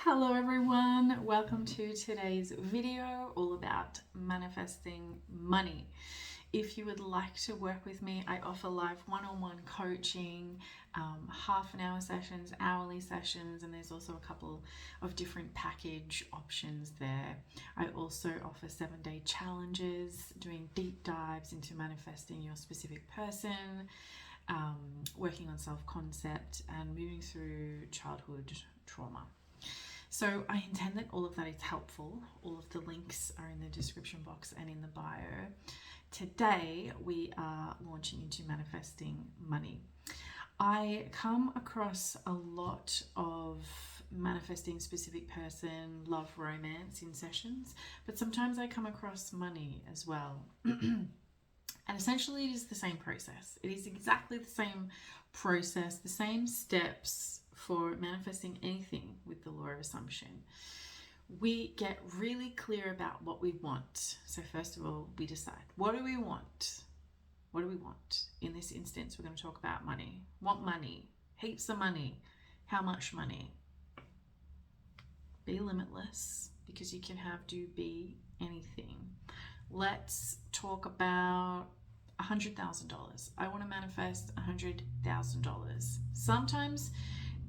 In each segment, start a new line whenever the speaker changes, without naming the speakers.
Hello everyone, welcome to today's video all about manifesting money. If you would like to work with me, I offer live one-on-one coaching, half an hour sessions, hourly sessions, and there's also a couple of different package options there. I also offer 7-day challenges, doing deep dives into manifesting your specific person, working on self-concept and moving through childhood trauma. So I intend that all of that is helpful. All of the links are in the description box and in the bio. Today we are launching into manifesting money. I come across a lot of manifesting specific person, love, romance in sessions, but sometimes I come across money as well. And essentially it is the same process. It is exactly the same process, the same steps for manifesting anything with the law of assumption. We get really clear about what we want. So first of all, we decide, what do we want? What do we want? In this instance, we're going to talk about money. Want money, heaps of money. How much money? Be limitless, because you can have, do, be anything. Let's talk about $100,000. I want to manifest $100,000. Sometimes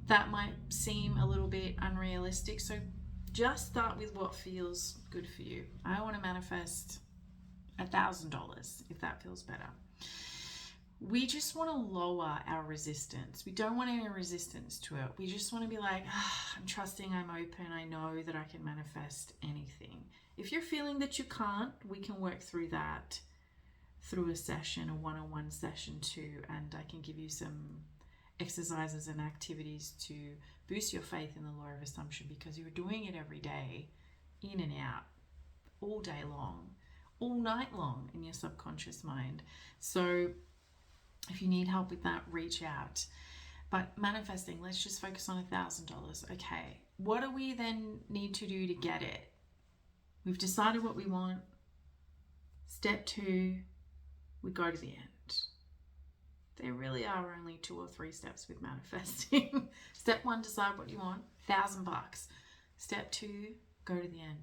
that might seem a little bit unrealistic, so just start with what feels good for you. I want to manifest $1,000 if that feels better. We just want to lower our resistance. We don't want any resistance to it. We just want to be like, I'm trusting, I'm open, I know that I can manifest anything. If you're feeling that you can't, we can work through that through a session, a one-on-one session too, and I can give you some exercises and activities to boost your faith in the law of assumption, because you're doing it every day, in and out, all day long, all night long in your subconscious mind. So if you need help with that, reach out. But manifesting, let's just focus on $1,000. Okay, what do we then need to do to get it? We've decided what we want. Step 2, we go to the end. There really are only 2 or 3 steps with manifesting. Step 1, decide what you want, $1,000. Step 2, go to the end.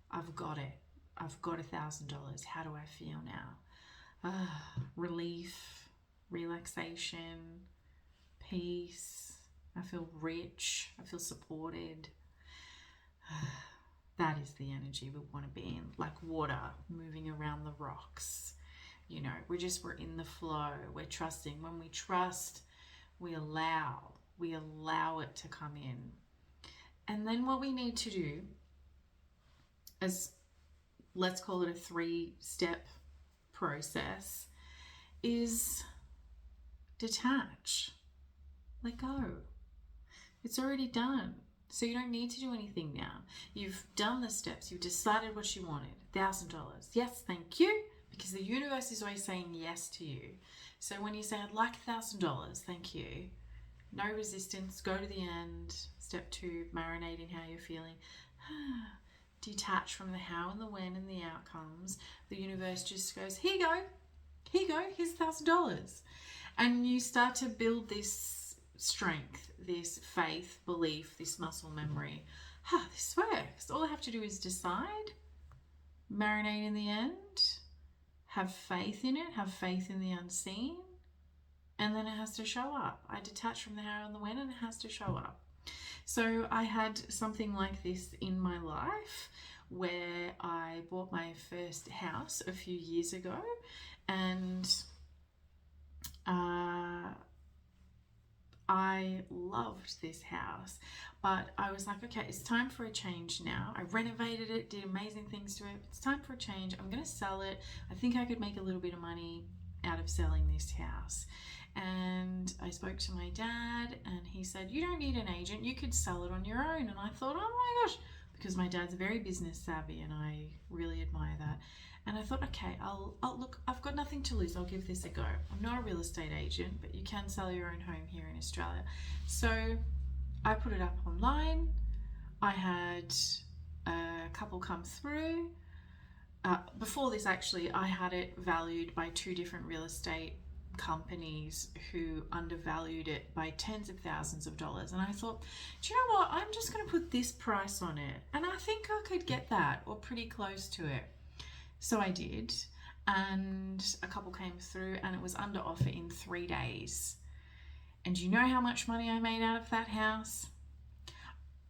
I've got it. I've got $1,000. How do I feel now? Relief, relaxation, peace. I feel rich. I feel supported. That is the energy we want to be in, like water moving around the rocks. You know, we're in the flow. We're trusting. When we trust, we allow it to come in. And then what we need to do is, let's call it a 3-step process, is detach, let go. It's already done. So you don't need to do anything now. You've done the steps. You've decided what you wanted. $1,000. Yes, thank you. Because the universe is always saying yes to you. So when you say, I'd like $1,000, thank you. No resistance, go to the end. Step 2, marinate in how you're feeling. Detach from the how and the when and the outcomes. The universe just goes, here you go, here's $1,000. And you start to build this strength, this faith, belief, this muscle memory. This works. All I have to do is decide, marinate in the end, have faith in it, have faith in the unseen, and then it has to show up. I detach from the how and the when, and it has to show up. So I had something like this in my life where I bought my first house a few years ago, and I loved this house, but I was like, okay, it's time for a change now. I renovated it, did amazing things to it. It's time for a change. I'm going to sell it. I think I could make a little bit of money out of selling this house. And I spoke to my dad, and he said, you don't need an agent. You could sell it on your own. And I thought, oh my gosh, because my dad's very business savvy, and I really admire that. And I thought, okay, I'll look, I've got nothing to lose. I'll give this a go. I'm not a real estate agent, but you can sell your own home here in Australia. So I put it up online. I had a couple come through. Before this, actually, I had it valued by 2 different real estate companies who undervalued it by tens of thousands of dollars. And I thought, do you know what? I'm just going to put this price on it. And I think I could get that or pretty close to it. So I did. And a couple came through and it was under offer in 3 days. And do you know how much money I made out of that house?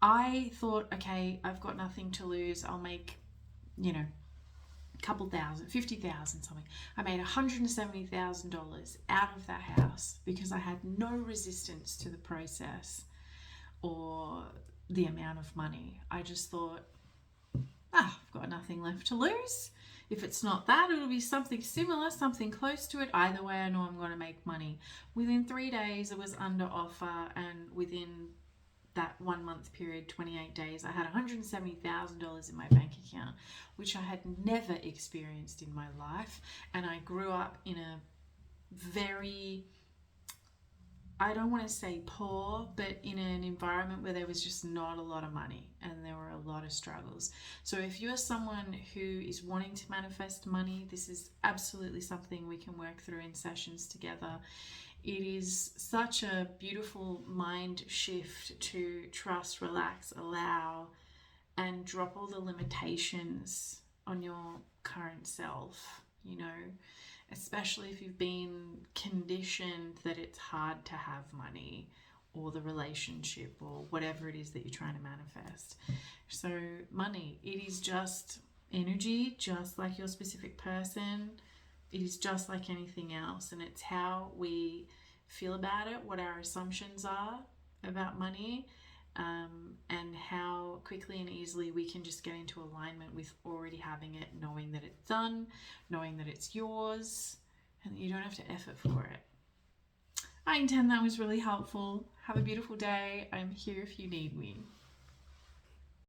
I thought, okay, I've got nothing to lose. I'll make, a couple thousand, 50,000 something. I made $170,000 out of that house because I had no resistance to the process or the amount of money. I just thought, I've got nothing left to lose. If it's not that, it'll be something similar, something close to it. Either way, I know I'm going to make money. Within 3 days, it was under offer, and within that 1 month period, 28 days, I had $170,000 in my bank account, which I had never experienced in my life. And I grew up in a very, I don't want to say poor, but in an environment where there was just not a lot of money and there were a lot of struggles. So if you're someone who is wanting to manifest money, this is absolutely something we can work through in sessions together. It is such a beautiful mind shift to trust, relax, allow, and drop all the limitations on your current self, especially if you've been conditioned that it's hard to have money or the relationship or whatever it is that you're trying to manifest. So money, it is just energy, just like your specific person. It is just like anything else, and it's how we feel about it, what our assumptions are about money, and how quickly and easily we can just get into alignment with already having it, knowing that it's done, knowing that it's yours, and that you don't have to effort for it. I intend that was really helpful. Have a beautiful day. I'm here if you need me.